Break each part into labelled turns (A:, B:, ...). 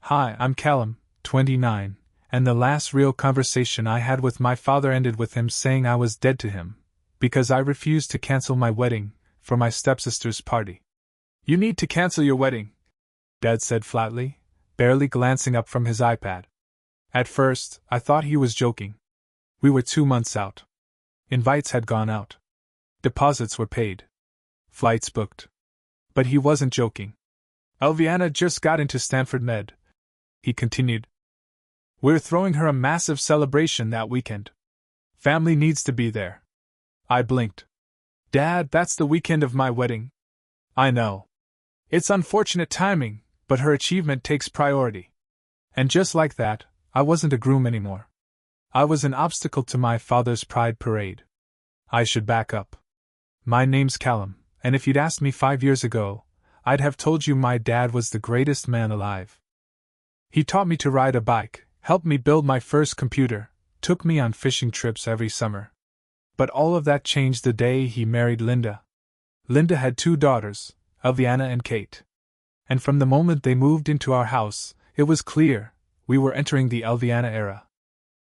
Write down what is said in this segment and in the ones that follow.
A: Hi, I'm Callum, 29, and the last real conversation I had with my father ended with him saying I was dead to him, because I refused to cancel my wedding for my stepsister's party. You need to cancel your wedding, Dad said flatly, barely glancing up from his iPad. At first, I thought he was joking. We were 2 months out. Invites had gone out. Deposits were paid. Flights booked. But he wasn't joking. Elviana just got into Stanford Med, he continued. We're throwing her a massive celebration that weekend. Family needs to be there. I blinked. Dad, that's the weekend of my wedding. I know. It's unfortunate timing, but her achievement takes priority. And just like that, I wasn't a groom anymore. I was an obstacle to my father's pride parade. I should back up. My name's Callum, and if you'd asked me 5 years ago, I'd have told you my dad was the greatest man alive. He taught me to ride a bike, helped me build my first computer, took me on fishing trips every summer. But all of that changed the day he married Linda. Linda had 2 daughters, Elviana and Kate. And from the moment they moved into our house, it was clear we were entering the Elviana era.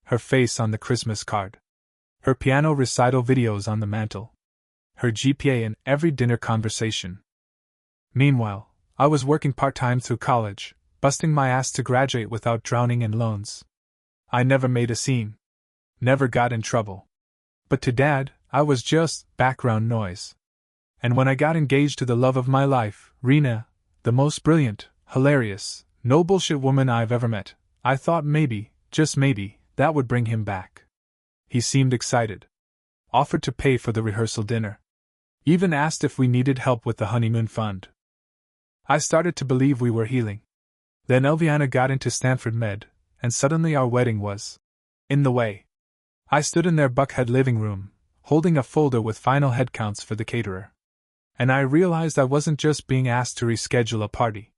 A: Her face on the Christmas card. Her piano recital videos on the mantle. Her GPA in every dinner conversation. Meanwhile, I was working part-time through college, busting my ass to graduate without drowning in loans. I never made a scene. Never got in trouble. But to Dad, I was just background noise. And when I got engaged to the love of my life, Rena, the most brilliant, hilarious, no bullshit woman I've ever met, I thought maybe, just maybe, that would bring him back. He seemed excited. Offered to pay for the rehearsal dinner. Even asked if we needed help with the honeymoon fund. I started to believe we were healing. Then Elviana got into Stanford Med, and suddenly our wedding was in the way. I stood in their Buckhead living room, holding a folder with final headcounts for the caterer. And I realized I wasn't just being asked to reschedule a party.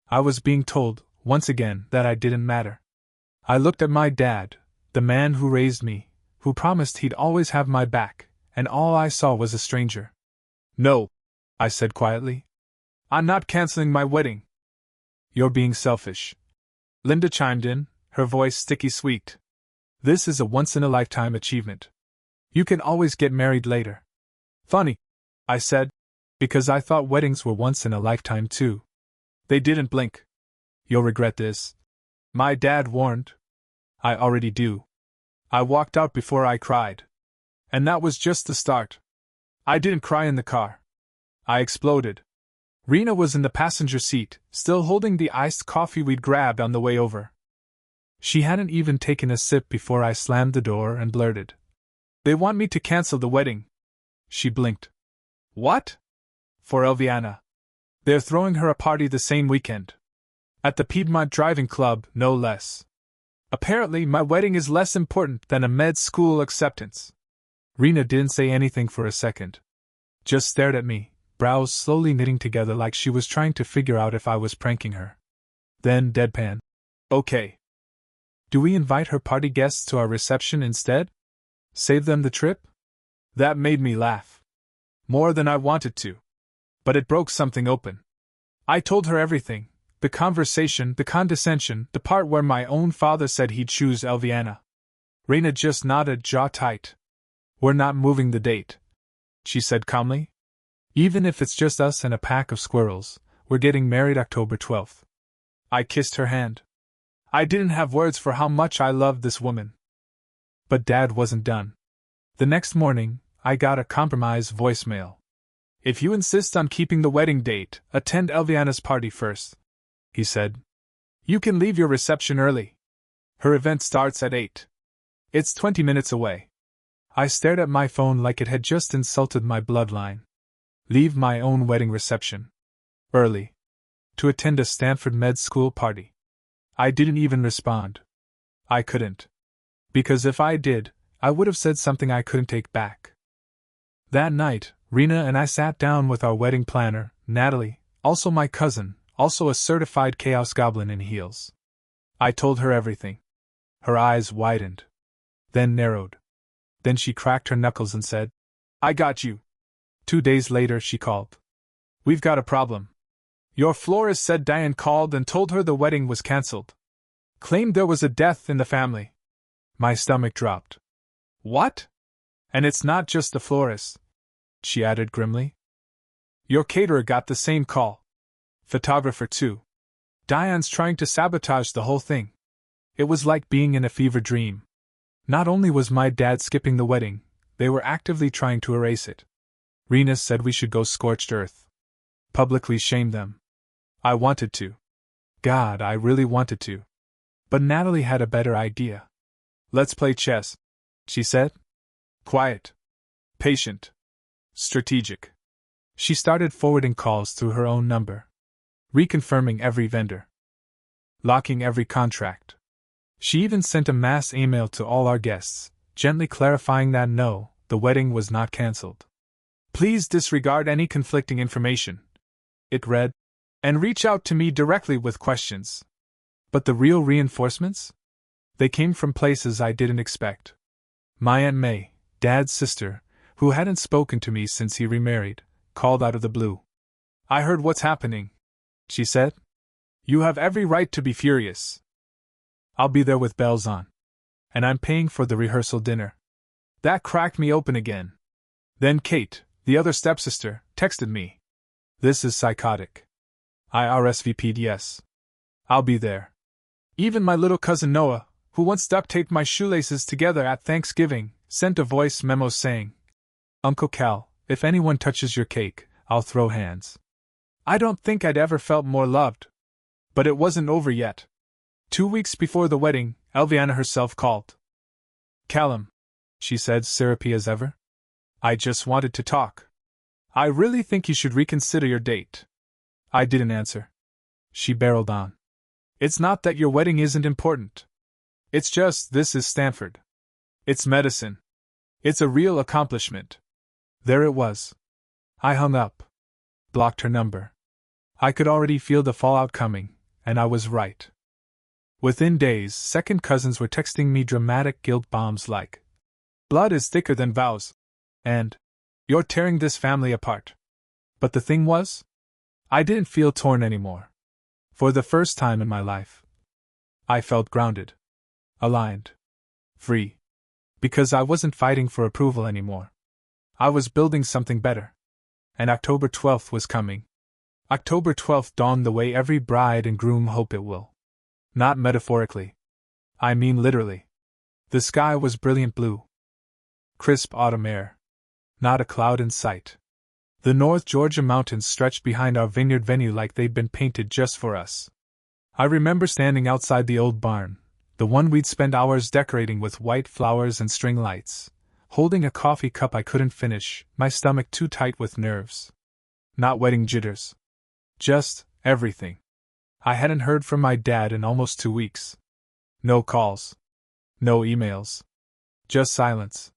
A: I was being told, once again, that I didn't matter. I looked at my dad, the man who raised me, who promised he'd always have my back, and all I saw was a stranger. No, I said quietly. I'm not canceling my wedding. You're being selfish. Linda chimed in, her voice sticky sweet. This is a once-in-a-lifetime achievement. You can always get married later. Funny, I said, because I thought weddings were once in a lifetime too. They didn't blink. You'll regret this. My dad warned. I already do. I walked out before I cried. And that was just the start. I didn't cry in the car. I exploded. Rena was in the passenger seat, still holding the iced coffee we'd grabbed on the way over. She hadn't even taken a sip before I slammed the door and blurted. They want me to cancel the wedding. She blinked. What? For Elviana. They're throwing her a party the same weekend. At the Piedmont Driving Club, no less. Apparently, my wedding is less important than a med school acceptance. Rena didn't say anything for a second. Just stared at me, brows slowly knitting together like she was trying to figure out if I was pranking her. Then deadpan. Okay. Do we invite her party guests to our reception instead? Save them the trip? That made me laugh. More than I wanted to. But it broke something open. I told her everything. The conversation, the condescension, the part where my own father said he'd choose Elviana. Rena just nodded, jaw tight. We're not moving the date, she said calmly. Even if it's just us and a pack of squirrels, we're getting married October 12th. I kissed her hand. I didn't have words for how much I loved this woman. But Dad wasn't done. The next morning, I got a compromise voicemail. If you insist on keeping the wedding date, attend Elviana's party first, he said. You can leave your reception early. Her event starts at 8. It's 20 minutes away. I stared at my phone like it had just insulted my bloodline. Leave my own wedding reception. Early. To attend a Stanford Med School party. I didn't even respond. I couldn't. Because if I did, I would have said something I couldn't take back. That night, Rena and I sat down with our wedding planner, Natalie, also my cousin, also a certified chaos goblin in heels. I told her everything. Her eyes widened. Then narrowed. Then she cracked her knuckles and said, I got you. 2 days later she called. We've got a problem. Your florist said Diane called and told her the wedding was cancelled. Claimed there was a death in the family. My stomach dropped. What? And it's not just the florist, she added grimly. Your caterer got the same call. Photographer too. Diane's trying to sabotage the whole thing. It was like being in a fever dream. Not only was my dad skipping the wedding, they were actively trying to erase it. Rena said we should go scorched earth. Publicly shame them. I wanted to. God, I really wanted to. But Natalie had a better idea. Let's play chess, she said. Quiet. Patient. Strategic. She started forwarding calls through her own number. Reconfirming every vendor. Locking every contract. She even sent a mass email to all our guests, gently clarifying that no, the wedding was not cancelled. Please disregard any conflicting information, it read, and reach out to me directly with questions. But the real reinforcements? They came from places I didn't expect. My Aunt May, Dad's sister, who hadn't spoken to me since he remarried, called out of the blue. I heard what's happening, she said. You have every right to be furious. I'll be there with bells on. And I'm paying for the rehearsal dinner. That cracked me open again. Then Kate, the other stepsister, texted me. This is psychotic. I RSVP'd yes. I'll be there. Even my little cousin Noah, who once duct taped my shoelaces together at Thanksgiving, sent a voice memo saying, Uncle Cal, if anyone touches your cake, I'll throw hands. I don't think I'd ever felt more loved. But it wasn't over yet. 2 weeks before the wedding, Elviana herself called. Callum, she said, syrupy as ever. I just wanted to talk. I really think you should reconsider your date. I didn't answer. She barreled on. It's not that your wedding isn't important. It's just this is Stanford. It's medicine. It's a real accomplishment. There it was. I hung up. Blocked her number. I could already feel the fallout coming, and I was right. Within days, second cousins were texting me dramatic guilt bombs like, blood is thicker than vows, and, you're tearing this family apart. But the thing was, I didn't feel torn anymore. For the first time in my life, I felt grounded, aligned, free, because I wasn't fighting for approval anymore. I was building something better. And October 12th was coming. October 12th dawned the way every bride and groom hope it will. Not metaphorically. I mean literally. The sky was brilliant blue. Crisp autumn air. Not a cloud in sight. The North Georgia mountains stretched behind our vineyard venue like they'd been painted just for us. I remember standing outside the old barn, the one we'd spent hours decorating with white flowers and string lights, holding a coffee cup I couldn't finish, my stomach too tight with nerves. Not wedding jitters. Just everything. I hadn't heard from my dad in almost 2 weeks. No calls. No emails. Just silence.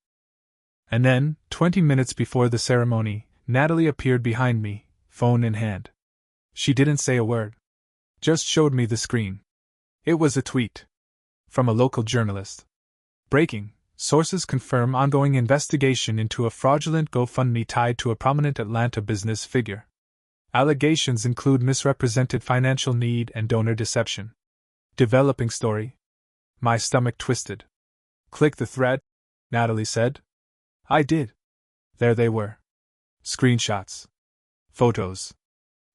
A: And then, 20 minutes before the ceremony, Natalie appeared behind me, phone in hand. She didn't say a word. Just showed me the screen. It was a tweet. From a local journalist. Breaking. Sources confirm ongoing investigation into a fraudulent GoFundMe tied to a prominent Atlanta business figure. Allegations include misrepresented financial need and donor deception. Developing story. My stomach twisted. Click the thread, Natalie said. I did. There they were. Screenshots. Photos.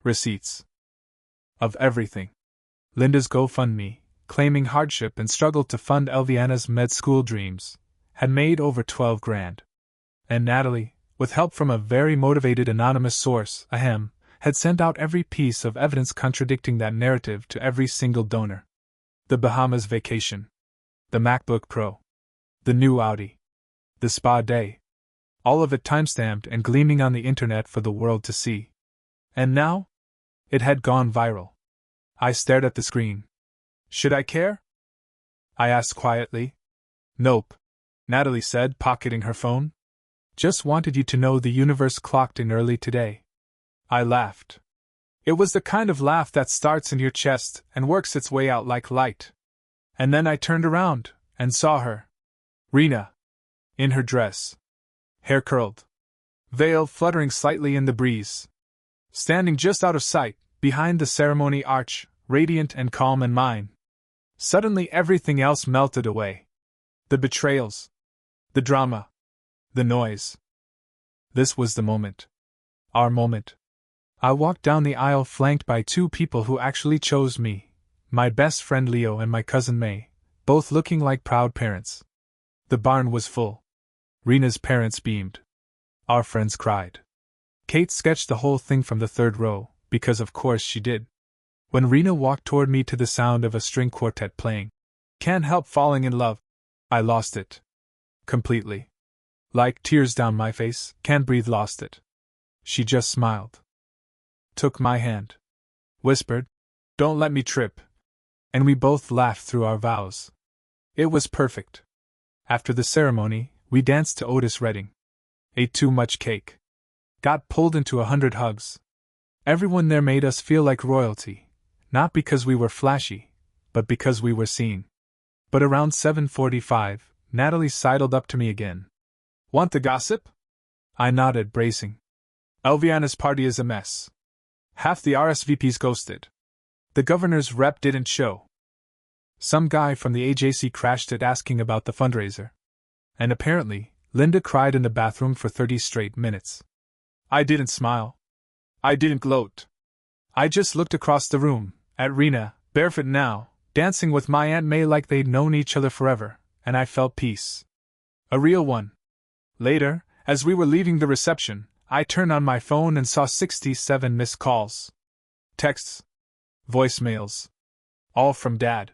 A: Receipts. Of everything. Linda's GoFundMe, claiming hardship and struggle to fund Elviana's med school dreams, had made over $12,000. And Natalie, with help from a very motivated anonymous source, ahem, had sent out every piece of evidence contradicting that narrative to every single donor. The Bahamas vacation. The MacBook Pro. The new Audi. The spa day. All of it timestamped and gleaming on the internet for the world to see. And now? It had gone viral. I stared at the screen. Should I care? I asked quietly. Nope, Natalie said, pocketing her phone. Just wanted you to know the universe clocked in early today. I laughed. It was the kind of laugh that starts in your chest and works its way out like light. And then I turned around and saw her. Rena. In her dress. Hair curled. Veil fluttering slightly in the breeze. Standing just out of sight, behind the ceremony arch, radiant and calm and mine. Suddenly everything else melted away. The betrayals. The drama. The noise. This was the moment. Our moment. I walked down the aisle flanked by two people who actually chose me, my best friend Leo and my cousin May, both looking like proud parents. The barn was full. Rena's parents beamed. Our friends cried. Kate sketched the whole thing from the third row, because of course she did. When Rena walked toward me to the sound of a string quartet playing "Can't Help Falling in Love," I lost it. Completely. Like tears down my face, can't breathe, lost it. She just smiled. Took my hand. Whispered, "Don't let me trip." And we both laughed through our vows. It was perfect. After the ceremony, we danced to Otis Redding. Ate too much cake. Got pulled into 100 hugs. Everyone there made us feel like royalty, not because we were flashy, but because we were seen. But around 7:45, Natalie sidled up to me again. "Want the gossip?" I nodded, bracing. "Elviana's party is a mess. Half the RSVPs ghosted. The governor's rep didn't show. Some guy from the AJC crashed it asking about the fundraiser. And apparently, Linda cried in the bathroom for 30 straight minutes. I didn't smile. I didn't gloat. I just looked across the room, at Rena, barefoot now, dancing with my Aunt May like they'd known each other forever, and I felt peace. A real one. Later, as we were leaving the reception, I turned on my phone and saw 67 missed calls. Texts. Voicemails. All from Dad.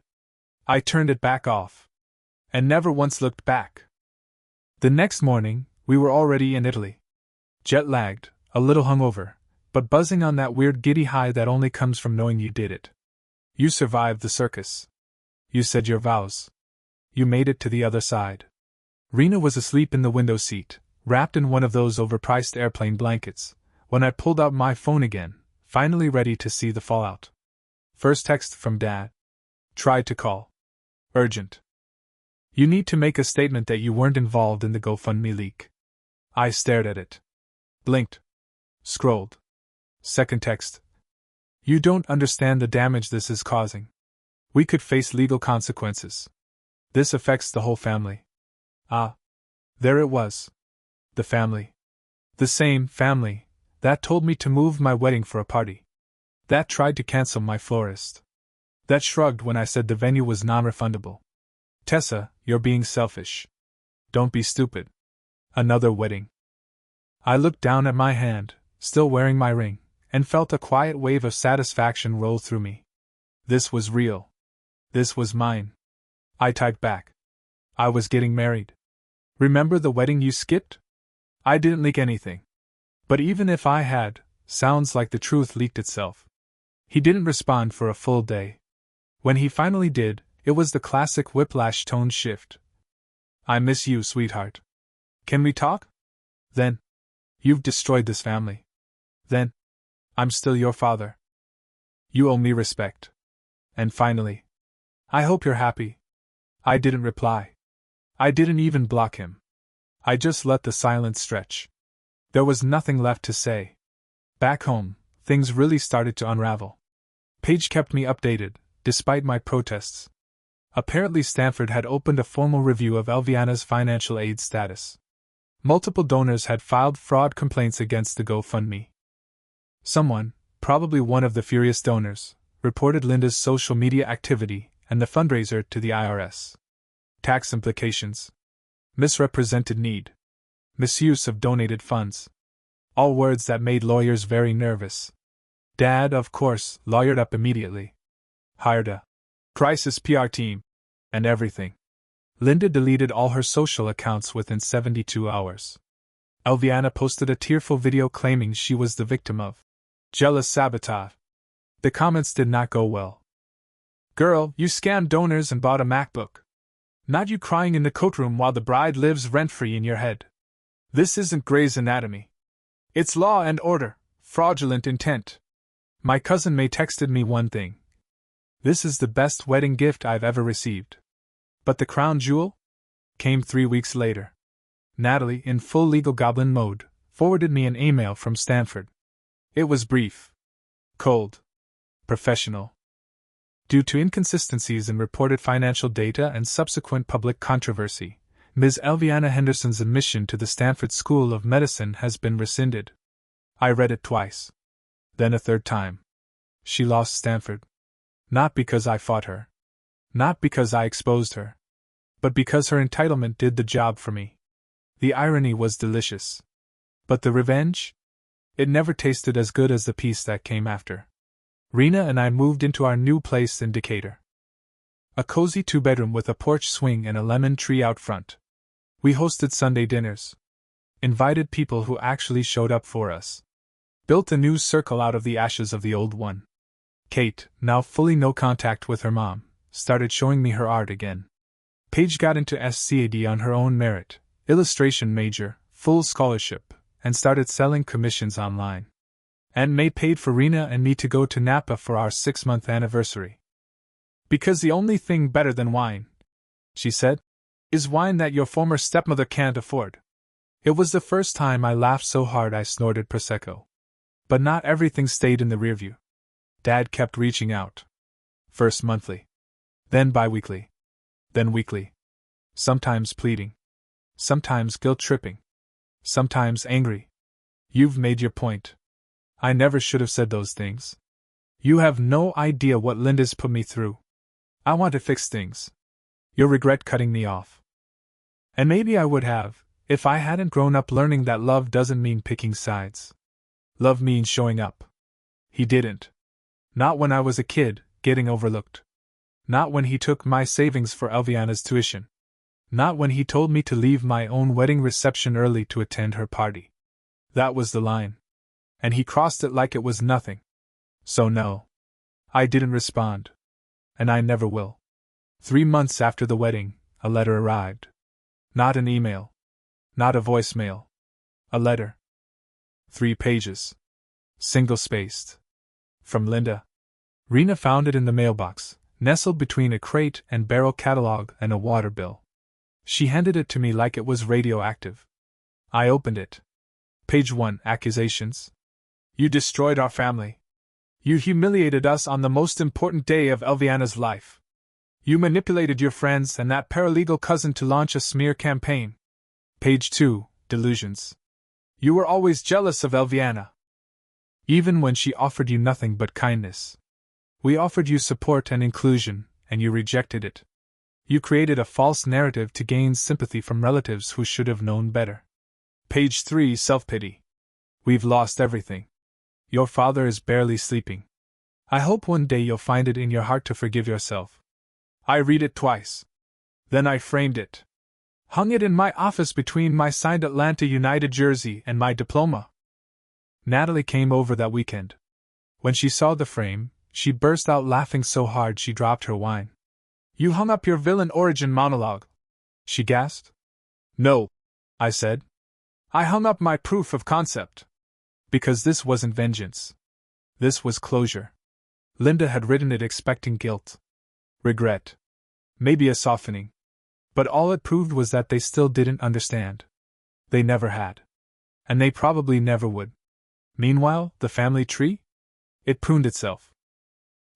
A: I turned it back off. And never once looked back. The next morning, we were already in Italy. Jet-lagged, a little hungover, but buzzing on that weird giddy high that only comes from knowing you did it. You survived the circus. You said your vows. You made it to the other side. Rena was asleep in the window seat, wrapped in one of those overpriced airplane blankets, when I pulled out my phone again, finally ready to see the fallout. First text from Dad. Tried to call. Urgent. You need to make a statement that you weren't involved in the GoFundMe leak. I stared at it. Blinked. Scrolled. Second text. You don't understand the damage this is causing. We could face legal consequences. This affects the whole family. Ah. There it was. The family. The same family that told me to move my wedding for a party. That tried to cancel my florist. That shrugged when I said the venue was non-refundable. Tessa, you're being selfish. Don't be stupid. Another wedding. I looked down at my hand, still wearing my ring, and felt a quiet wave of satisfaction roll through me. This was real. This was mine. I typed back. I was getting married. Remember the wedding you skipped? I didn't leak anything. But even if I had, sounds like the truth leaked itself. He didn't respond for a full day. When he finally did, it was the classic whiplash tone shift. I miss you, sweetheart. Can we talk? Then. You've destroyed this family. Then. I'm still your father. You owe me respect. And finally. I hope you're happy. I didn't reply. I didn't even block him. I just let the silence stretch. There was nothing left to say. Back home, things really started to unravel. Paige kept me updated, despite my protests. Apparently Stanford had opened a formal review of Elviana's financial aid status. Multiple donors had filed fraud complaints against the GoFundMe. Someone, probably one of the furious donors, reported Linda's social media activity and the fundraiser to the IRS. Tax implications. Misrepresented need. Misuse of donated funds. All words that made lawyers very nervous. Dad, of course, lawyered up immediately. Hired a crisis PR team. And everything. Linda deleted all her social accounts within 72 hours. Elviana posted a tearful video claiming she was the victim of jealous sabotage. The comments did not go well. Girl, you scammed donors and bought a MacBook. Not you crying in the courtroom while the bride lives rent-free in your head. This isn't Grey's Anatomy. It's Law and Order, fraudulent intent. My cousin May texted me one thing. This is the best wedding gift I've ever received. But the crown jewel? Came 3 weeks later. Natalie, in full legal goblin mode, forwarded me an email from Stanford. It was brief. Cold. Professional. Due to inconsistencies in reported financial data and subsequent public controversy, Ms. Elviana Henderson's admission to the Stanford School of Medicine has been rescinded. I read it twice. Then a third time. She lost Stanford. Not because I fought her. Not because I exposed her. But because her entitlement did the job for me. The irony was delicious. But the revenge? It never tasted as good as the peace that came after. Rena and I moved into our new place in Decatur. A cozy two-bedroom with a porch swing and a lemon tree out front. We hosted Sunday dinners. Invited people who actually showed up for us. Built a new circle out of the ashes of the old one. Kate, now fully no contact with her mom, started showing me her art again. Paige got into SCAD on her own merit, illustration major, full scholarship, and started selling commissions online. Aunt May paid for Rena and me to go to Napa for our 6-month anniversary. Because the only thing better than wine, she said, is wine that your former stepmother can't afford. It was the first time I laughed so hard I snorted Prosecco. But not everything stayed in the rearview. Dad kept reaching out. First monthly. Then bi-weekly. Then weekly. Sometimes pleading. Sometimes guilt-tripping. Sometimes angry. You've made your point. I never should have said those things. You have no idea what Linda's put me through. I want to fix things. You'll regret cutting me off. And maybe I would have, if I hadn't grown up learning that love doesn't mean picking sides. Love means showing up. He didn't. Not when I was a kid, getting overlooked. Not when he took my savings for Elviana's tuition. Not when he told me to leave my own wedding reception early to attend her party. That was the line. And he crossed it like it was nothing. So no. I didn't respond. And I never will. 3 months after the wedding, a letter arrived. Not an email. Not a voicemail. A letter. 3 pages. Single-spaced. From Linda. Rena found it in the mailbox, nestled between a crate and barrel catalog and a water bill. She handed it to me like it was radioactive. I opened it. Page 1, accusations. You destroyed our family. You humiliated us on the most important day of Elviana's life. You manipulated your friends and that paralegal cousin to launch a smear campaign. Page 2, delusions. You were always jealous of Elviana. Even when she offered you nothing but kindness. We offered you support and inclusion, and you rejected it. You created a false narrative to gain sympathy from relatives who should have known better. Page 3, self-pity. We've lost everything. Your father is barely sleeping. I hope one day you'll find it in your heart to forgive yourself. I read it twice. Then I framed it. Hung it in my office between my signed Atlanta United jersey and my diploma. Natalie came over that weekend. When she saw the frame, she burst out laughing so hard she dropped her wine. You hung up your villain origin monologue, she gasped. No, I said. I hung up my proof of concept. Because this wasn't vengeance. This was closure. Linda had written it expecting guilt. Regret. Maybe a softening. But all it proved was that they still didn't understand. They never had. And they probably never would. Meanwhile, the family tree? It pruned itself.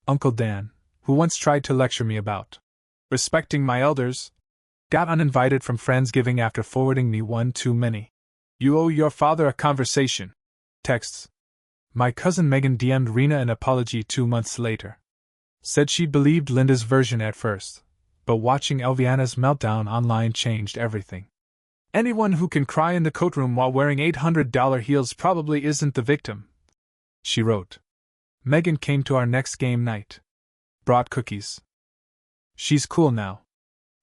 A: Uncle Dan, who once tried to lecture me about respecting my elders, got uninvited from Friendsgiving after forwarding me one too many. You owe your father a conversation. Texts. My cousin Megan DM'd Rena an apology 2 months later. Said she'd believed Linda's version at first, but watching Elviana's meltdown online changed everything. Anyone who can cry in the courtroom while wearing $800 heels probably isn't the victim, she wrote. Megan came to our next game night. Brought cookies. She's cool now.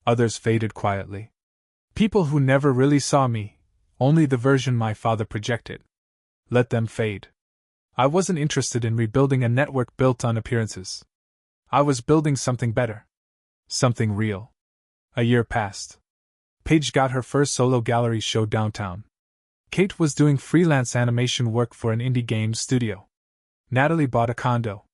A: Others faded quietly. People who never really saw me, only the version my father projected. Let them fade. I wasn't interested in rebuilding a network built on appearances. I was building something better. Something real. A year passed. Paige got her first solo gallery show downtown. Kate was doing freelance animation work for an indie game studio. Natalie bought a condo.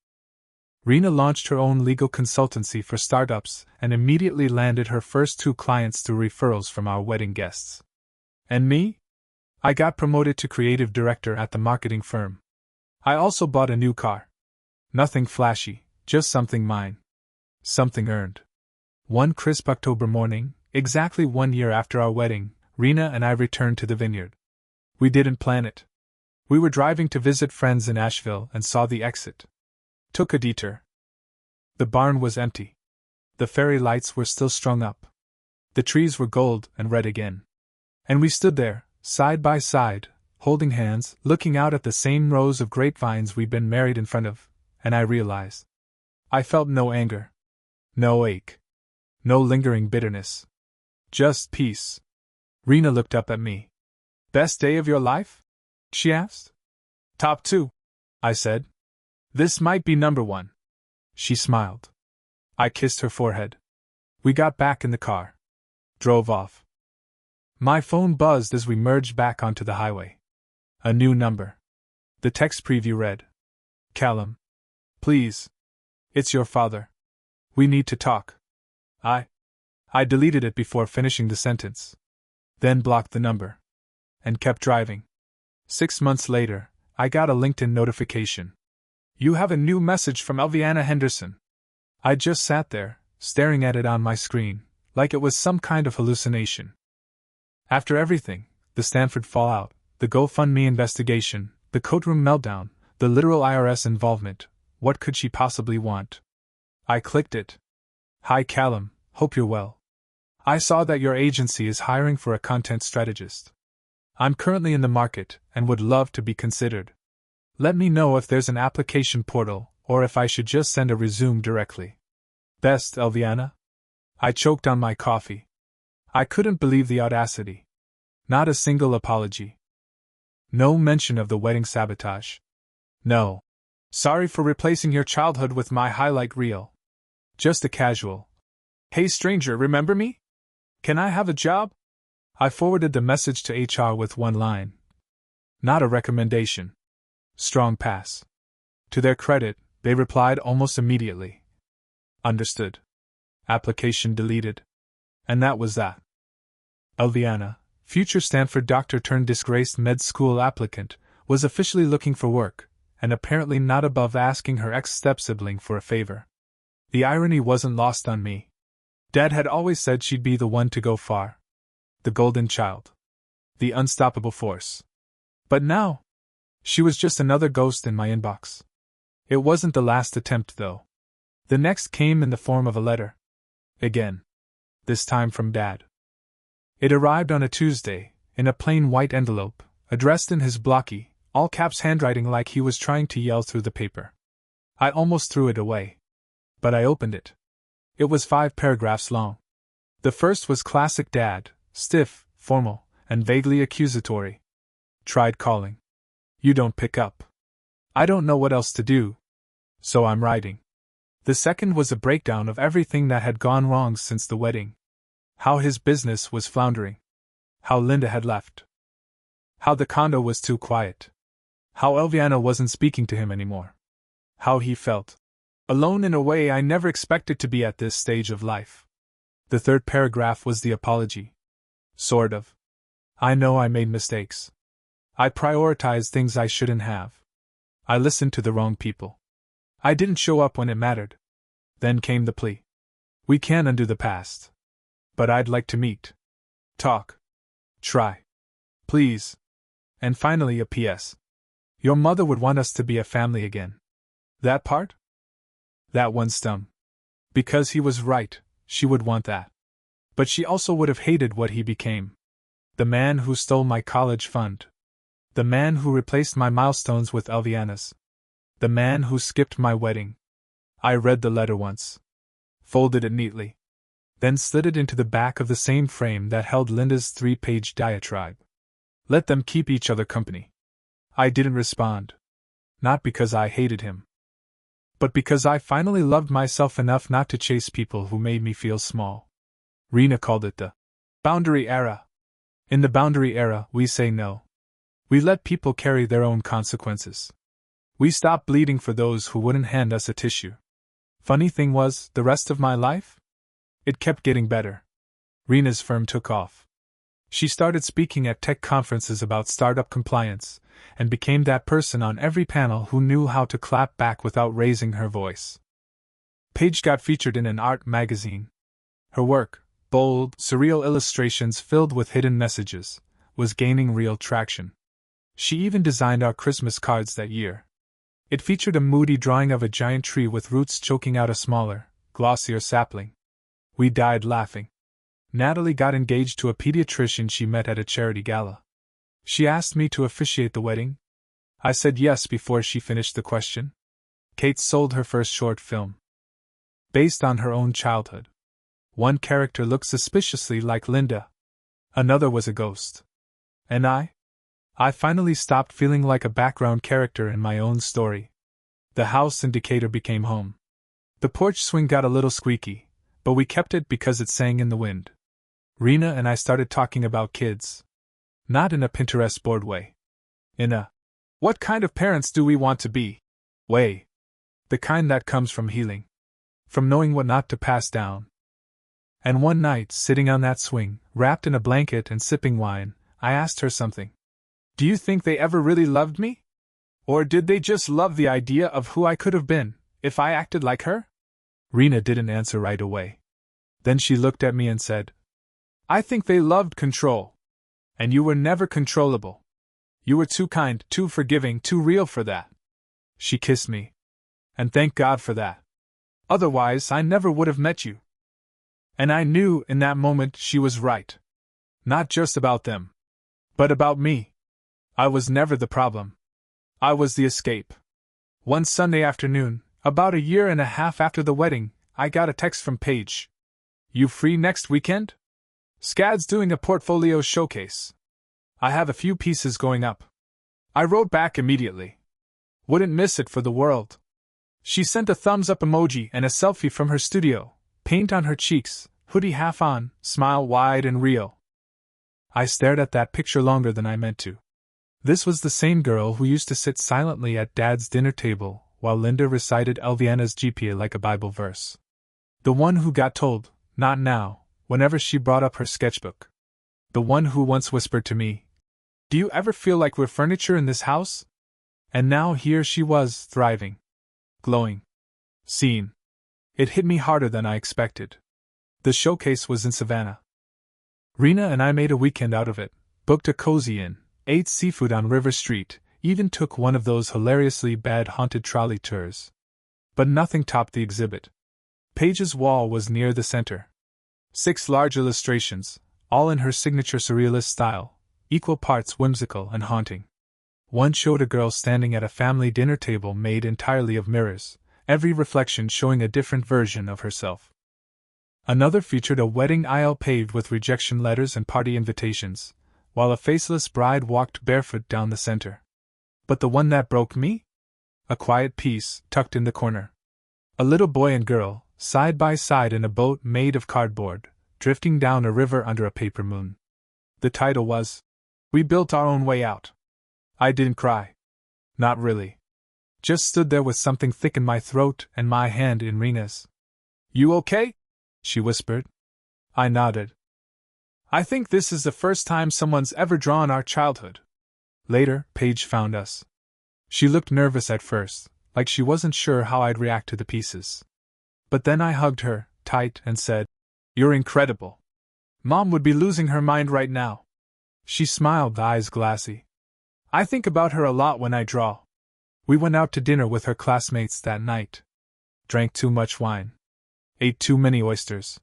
A: Rena launched her own legal consultancy for startups and immediately landed her first 2 clients through referrals from our wedding guests. And me? I got promoted to creative director at the marketing firm. I also bought a new car. Nothing flashy, just something mine. Something earned. One crisp October morning, exactly 1 year after our wedding, Rena and I returned to the vineyard. We didn't plan it. We were driving to visit friends in Asheville and saw the exit. Took a detour. The barn was empty. The fairy lights were still strung up. The trees were gold and red again. And we stood there, side by side, holding hands, looking out at the same rows of grapevines we'd been married in front of, and I realized. I felt no anger. No ache. No lingering bitterness. Just peace. Rena looked up at me. Best day of your life? She asked. Top 2, I said. This might be number 1. She smiled. I kissed her forehead. We got back in the car. Drove off. My phone buzzed as we merged back onto the highway. A new number. The text preview read. Callum. Please. It's your father. We need to talk. I deleted it before finishing the sentence. Then blocked the number. And kept driving. 6 months later, I got a LinkedIn notification. You have a new message from Elviana Henderson. I just sat there, staring at it on my screen, like it was some kind of hallucination. After everything, the Stanford fallout, the GoFundMe investigation, the courtroom meltdown, the literal IRS involvement, what could she possibly want? I clicked it. Hi Callum, hope you're well. I saw that your agency is hiring for a content strategist. I'm currently in the market and would love to be considered. Let me know if there's an application portal or if I should just send a resume directly. Best, Elviana? I choked on my coffee. I couldn't believe the audacity. Not a single apology. No mention of the wedding sabotage. No. Sorry for replacing your childhood with my highlight reel. Just a casual. Hey stranger, remember me? Can I have a job? I forwarded the message to HR with one line. Not a recommendation. Strong pass. To their credit, they replied almost immediately. Understood. Application deleted. And that was that. Elviana, future Stanford doctor turned disgraced med school applicant, was officially looking for work, and apparently not above asking her ex-step-sibling for a favor. The irony wasn't lost on me. Dad had always said she'd be the one to go far. The golden child. The unstoppable force. But now, she was just another ghost in my inbox. It wasn't the last attempt, though. The next came in the form of a letter. Again. This time from Dad. It arrived on a Tuesday, in a plain white envelope, addressed in his blocky, all-caps handwriting like he was trying to yell through the paper. I almost threw it away. But I opened it. It was 5 paragraphs long. The first was classic Dad, stiff, formal, and vaguely accusatory. Tried calling. You don't pick up. I don't know what else to do. So I'm writing. The second was a breakdown of everything that had gone wrong since the wedding. How his business was floundering. How Linda had left. How the condo was too quiet. How Elviana wasn't speaking to him anymore. How he felt. Alone in a way I never expected to be at this stage of life. The third paragraph was the apology. Sort of. I know I made mistakes. I prioritized things I shouldn't have. I listened to the wrong people. I didn't show up when it mattered. Then came the plea. We can't undo the past. But I'd like to meet. Talk. Try. Please. And finally a P.S. Your mother would want us to be a family again. That part? That one stung. Because he was right, she would want that. But she also would have hated what he became. The man who stole my college fund. The man who replaced my milestones with Elviana's. The man who skipped my wedding. I read the letter once. Folded it neatly. Then slid it into the back of the same frame that held Linda's 3-page diatribe. Let them keep each other company. I didn't respond. Not because I hated him. But because I finally loved myself enough not to chase people who made me feel small. Rena called it the boundary era. In the boundary era, we say no. We let people carry their own consequences. We stop bleeding for those who wouldn't hand us a tissue. Funny thing was, the rest of my life? It kept getting better. Rena's firm took off. She started speaking at tech conferences about startup compliance, and became that person on every panel who knew how to clap back without raising her voice. Paige got featured in an art magazine. Her work, bold, surreal illustrations filled with hidden messages, was gaining real traction. She even designed our Christmas cards that year. It featured a moody drawing of a giant tree with roots choking out a smaller, glossier sapling. We died laughing. Natalie got engaged to a pediatrician she met at a charity gala. She asked me to officiate the wedding. I said yes before she finished the question. Kate sold her first short film. Based on her own childhood. One character looked suspiciously like Linda. Another was a ghost. And I finally stopped feeling like a background character in my own story. The house in Decatur became home. The porch swing got a little squeaky, but we kept it because it sang in the wind. Rena and I started talking about kids. Not in a Pinterest board way. In a, what kind of parents do we want to be? way. The kind that comes from healing. From knowing what not to pass down. And one night, sitting on that swing, wrapped in a blanket and sipping wine, I asked her something. Do you think they ever really loved me? Or did they just love the idea of who I could have been, if I acted like her? Rena didn't answer right away. Then she looked at me and said, I think they loved control. And you were never controllable. You were too kind, too forgiving, too real for that. She kissed me. And thank God for that. Otherwise, I never would have met you. And I knew in that moment she was right. Not just about them, but about me. I was never the problem. I was the escape. One Sunday afternoon, about a year and a half after the wedding, I got a text from Paige. You free next weekend? SCAD's doing a portfolio showcase. I have a few pieces going up. I wrote back immediately. Wouldn't miss it for the world. She sent a thumbs up emoji and a selfie from her studio, paint on her cheeks, hoodie half on, smile wide and real. I stared at that picture longer than I meant to. This was the same girl who used to sit silently at Dad's dinner table while Linda recited Elviana's GPA like a Bible verse. The one who got told, not now, whenever she brought up her sketchbook. The one who once whispered to me, Do you ever feel like we're furniture in this house? And now here she was, thriving. Glowing. Seen. It hit me harder than I expected. The showcase was in Savannah. Rena and I made a weekend out of it, booked a cozy inn, ate seafood on River Street, even took one of those hilariously bad haunted trolley tours. But nothing topped the exhibit. Paige's wall was near the center. 6 large illustrations, all in her signature surrealist style, equal parts whimsical and haunting. One showed a girl standing at a family dinner table made entirely of mirrors, every reflection showing a different version of herself. Another featured a wedding aisle paved with rejection letters and party invitations, while a faceless bride walked barefoot down the center. But the one that broke me? A quiet piece, tucked in the corner. A little boy and girl, side by side in a boat made of cardboard, drifting down a river under a paper moon. The title was, We Built Our Own Way Out. I didn't cry. Not really. Just stood there with something thick in my throat and my hand in Rena's. You okay? She whispered. I nodded. I think this is the first time someone's ever drawn our childhood. Later, Paige found us. She looked nervous at first, like she wasn't sure how I'd react to the pieces. But then I hugged her, tight, and said, You're incredible. Mom would be losing her mind right now. She smiled, the eyes glassy. I think about her a lot when I draw. We went out to dinner with her classmates that night. Drank too much wine. Ate too many oysters.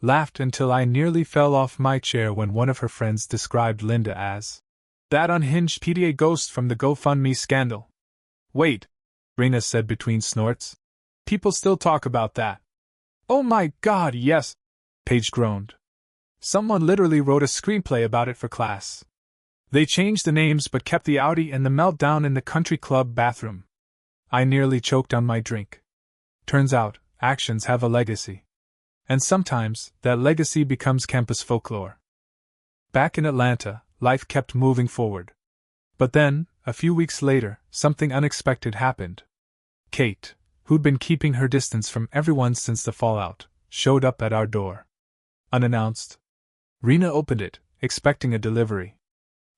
A: Laughed until I nearly fell off my chair when one of her friends described Linda as that unhinged PTA ghost from the GoFundMe scandal. Wait, Rena said between snorts. People still talk about that. Oh my God, yes, Paige groaned. Someone literally wrote a screenplay about it for class. They changed the names but kept the Audi and the meltdown in the country club bathroom. I nearly choked on my drink. Turns out, actions have a legacy. And sometimes, that legacy becomes campus folklore. Back in Atlanta, life kept moving forward. But then, a few weeks later, something unexpected happened. Kate, who'd been keeping her distance from everyone since the fallout, showed up at our door. Unannounced. Rena opened it, expecting a delivery.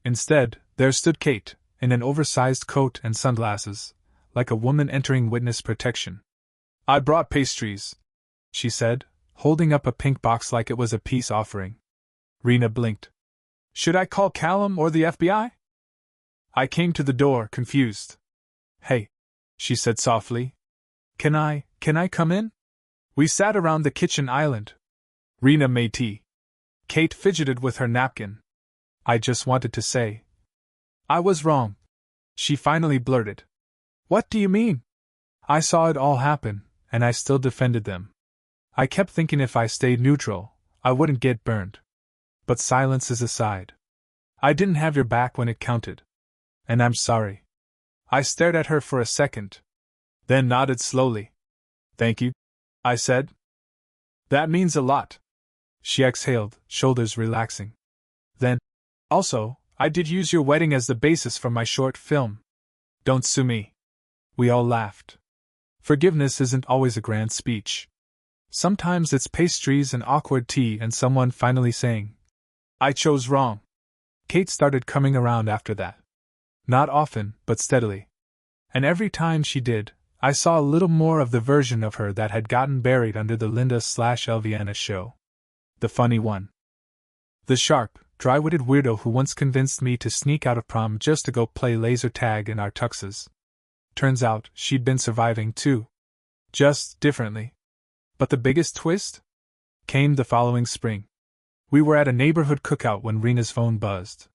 A: Instead, there stood Kate, in an oversized coat and sunglasses, like a woman entering witness protection. I brought pastries, she said, holding up a pink box like it was a peace offering. Rena blinked. Should I call Callum or the FBI? I came to the door, confused. Hey, she said softly. Can I come in? We sat around the kitchen island. Rena made tea. Kate fidgeted with her napkin. I just wanted to say. I was wrong. She finally blurted. What do you mean? I saw it all happen, and I still defended them. I kept thinking if I stayed neutral, I wouldn't get burned. But silence is aside. I didn't have your back when it counted. And I'm sorry. I stared at her for a second, then nodded slowly. Thank you, I said. That means a lot. She exhaled, shoulders relaxing. Then, also, I did use your wedding as the basis for my short film. Don't sue me. We all laughed. Forgiveness isn't always a grand speech. Sometimes it's pastries and awkward tea and someone finally saying, I chose wrong. Kate started coming around after that. Not often, but steadily. And every time she did, I saw a little more of the version of her that had gotten buried under the Linda/Elviana show. The funny one. The sharp, dry-witted weirdo who once convinced me to sneak out of prom just to go play laser tag in our tuxes. Turns out she'd been surviving too. Just differently. But the biggest twist? Came the following spring. We were at a neighborhood cookout when Rena's phone buzzed.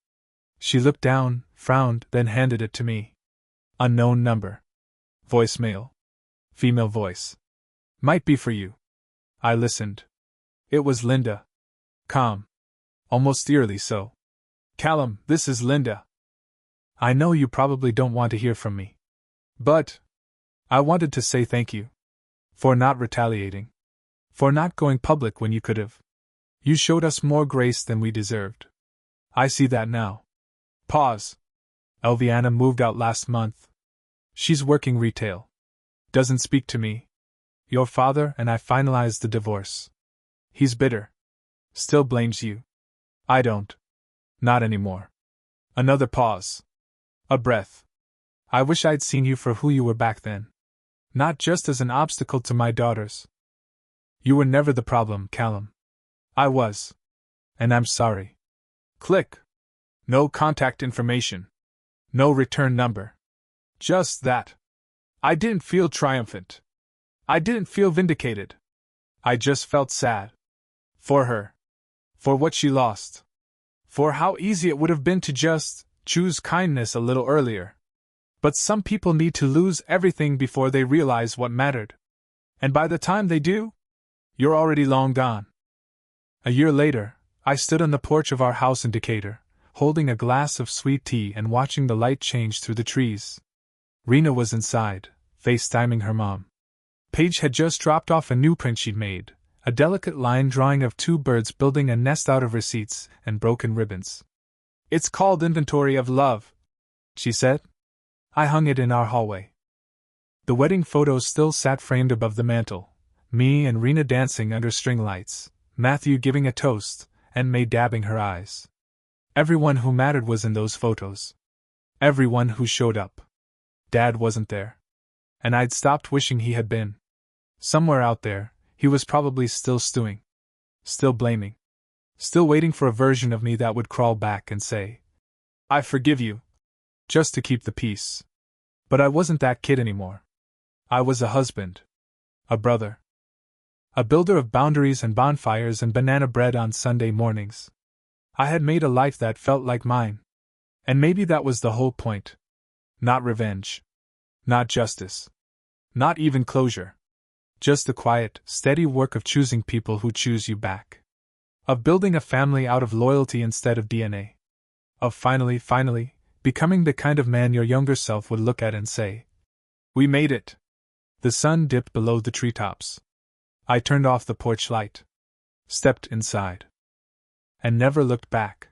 A: She looked down, frowned, then handed it to me. Unknown number. Voicemail. Female voice. Might be for you. I listened. It was Linda. Calm. Almost eerily so. Callum, this is Linda. I know you probably don't want to hear from me. But I wanted to say thank you. For not retaliating. For not going public when you could have. You showed us more grace than we deserved. I see that now. Pause. Elviana moved out last month. She's working retail. Doesn't speak to me. Your father and I finalized the divorce. He's bitter. Still blames you. I don't. Not anymore. Another pause. A breath. I wish I'd seen you for who you were back then. Not just as an obstacle to my daughters. You were never the problem, Callum. I was. And I'm sorry. Click. No contact information. No return number. Just that. I didn't feel triumphant. I didn't feel vindicated. I just felt sad. For her. For what she lost. For how easy it would have been to just choose kindness a little earlier. But some people need to lose everything before they realize what mattered. And by the time they do, you're already long gone. A year later, I stood on the porch of our house in Decatur, holding a glass of sweet tea and watching the light change through the trees. Rena was inside, FaceTiming her mom. Paige had just dropped off a new print she'd made, a delicate line drawing of two birds building a nest out of receipts and broken ribbons. It's called Inventory of Love, she said. I hung it in our hallway. The wedding photos still sat framed above the mantel, me and Rena dancing under string lights, Matthew giving a toast, and May dabbing her eyes. Everyone who mattered was in those photos. Everyone who showed up. Dad wasn't there. And I'd stopped wishing he had been. Somewhere out there, he was probably still stewing. Still blaming. Still waiting for a version of me that would crawl back and say, I forgive you. Just to keep the peace. But I wasn't that kid anymore. I was a husband. A brother. A builder of boundaries and bonfires and banana bread on Sunday mornings. I had made a life that felt like mine. And maybe that was the whole point. Not revenge. Not justice. Not even closure. Just the quiet, steady work of choosing people who choose you back. Of building a family out of loyalty instead of DNA. Of finally, becoming the kind of man your younger self would look at and say, we made it. The sun dipped below the treetops. I turned off the porch light. Stepped inside. And never looked back.